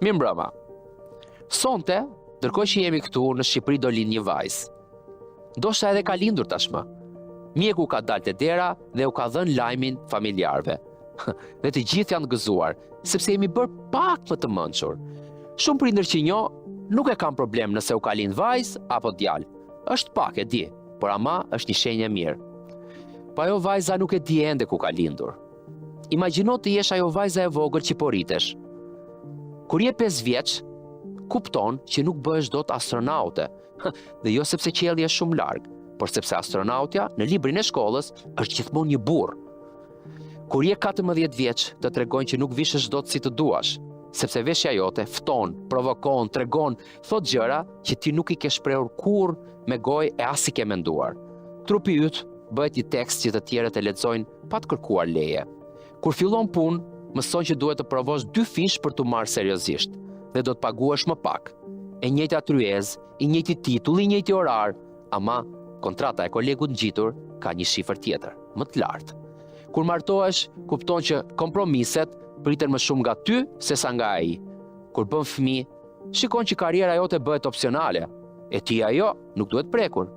Mirëmbrëma. Sonte, ndërkohë që jemi këtu në Shqipëri do lind një vajzë. Ndoshta edhe ka lindur tashmë. Mjeku ka dalë te dera dhe u ka dhënë lajmin familjarëve. Dhe të gjithë janë gëzuar, sepse jemi bërë pak më të mençur. Shumë prindër që njoh nuk e kanë problem nëse u ka lind vajzë apo djalë. Është pak, e di, por ama është një shenjë e mirë. Po ajo vajza nuk e di ende ku ka lindur. Imagjino të jesh ajo vajza e vogël që po rritesh. Kur je 5 vjeç, kupton që nuk bëhesh dot astronaute, dhe jo sepse qielli është shumë larg, por sepse astronautja në librin e shkollës është gjithmonë një burr. Kur je 14 vjeç, të tregojnë që nuk vishesh dot si të duash, sepse veshja jote fton, provokon, tregon, thot gjëra që ti nuk i ke shprehur kurrë me gojë e as i ke menduar. Trupi yt bëhet një tekst që të tjerët e lexojnë pa të kërkuar leje. Kur fillon punë, mëson që duhet të provosh 2 fish për t'u marrë seriozisht dhe do të paguash më pak. E njëjta tryezë, i njëjti titull, i njëjti orar, ama kontrata e kolegut ngjitur ka një shifër tjetër, më të lartë. Kur martohesh, kupton që kompromiset priten më shumë nga ty sesa nga ai. Kur bën fëmijë, shikon që karriera jote bëhet opsionale, e ti ajo nuk duhet prekur.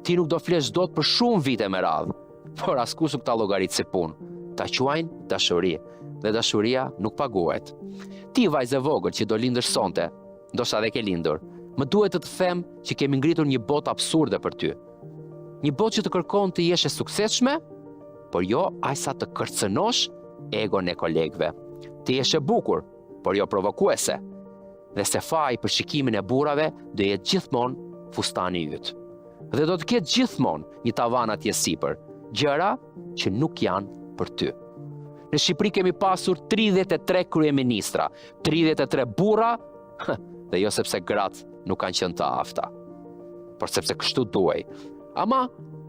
Ti nuk do flesh dot për shumë vite me radhë, por askush nuk ta llogarit si punë. Ta quajnë dashuri, dhe dashuria nuk paguhet. Ti vajzë e vogël që do lindësh sonte, ndoshta edhe ke lindur, më duhet të të them që kemi ngritur një botë absurde për ty. Një botë që të kërkon të jesh e suksesshme, por jo aq sa të kërcënosh egon e kolegëve. Të jesh e bukur, por jo provokuese. Dhe se faji për shikimin e burrave do jetë gjithmonë fustani yt. Dhe do të ketë gjithmonë një tavan atje sipër, gjëra që nuk janë për ty. Në Shqipëri kemi pasur 33 kryeministra, 33 burra, dhe jo sepse gratë nuk kanë qenë të afta, por sepse kështu duhej. Ama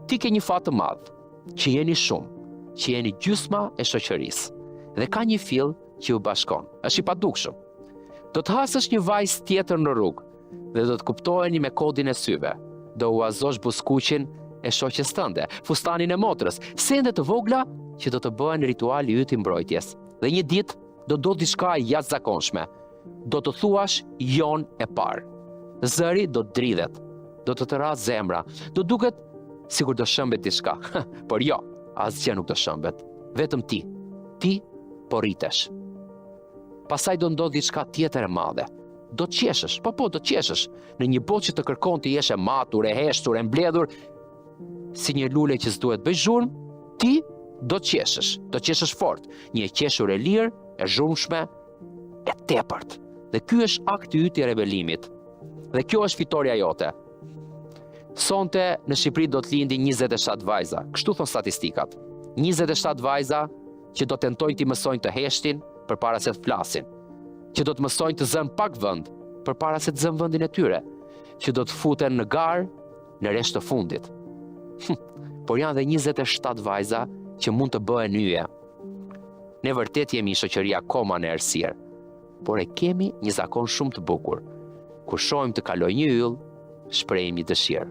ti ke një fat të madh, që jeni shumë, që jeni gjysma e shoqërisë, dhe ka një fill që ju bashkon, është i padukshëm. Do të hasësh një vajzë tjetër në rrugë, dhe do të kuptoheni me kodin e syve, do u azosh buskuqin e shoqes tënde, fustanin e motrës, sende të vogla që do të bëhen rituali yt i mbrojtjes. Dhe një ditë do ndodh diçka jashtëzakonshme. Do të thuash jon e parë. Zëri do të dridhet, do të tërras zemra, do duket sikur do shëmbet diçka. Por jo, asgjë nuk do shëmbet. Vetëm ti po rritesh. Pastaj do ndodh diçka tjetër e madhe. Do të qeshesh, po do të qeshesh në një botë që të kërkon të jesh e matur, e heshtur, e mbledhur, si një lule që s'duhet bëj zhurmë, ti do të qeshesh fort, një qeshur e lirë, e zhurmshme, e tepërt. Dhe ky është akti yt i rebelimit. Dhe kjo është fitoria jote. Sonte në Shqipëri do të lindin 27 vajza, kështu thon statistikat. 27 vajza që do tentojnë të mësojnë të heshtin përpara se të flasin, që do të mësojnë të zënë pak vend përpara se të zënë vendin e tyre, që do të futen në garë në rresht të fundit. Por janë dhe 27 vajza që mund të bëhen yje. Ne vërtet jemi një shoqëri akoma në errësirë, por e kemi një zakon shumë të bukur. Kur shohim të kalojë një yll, shprehim një dëshirë.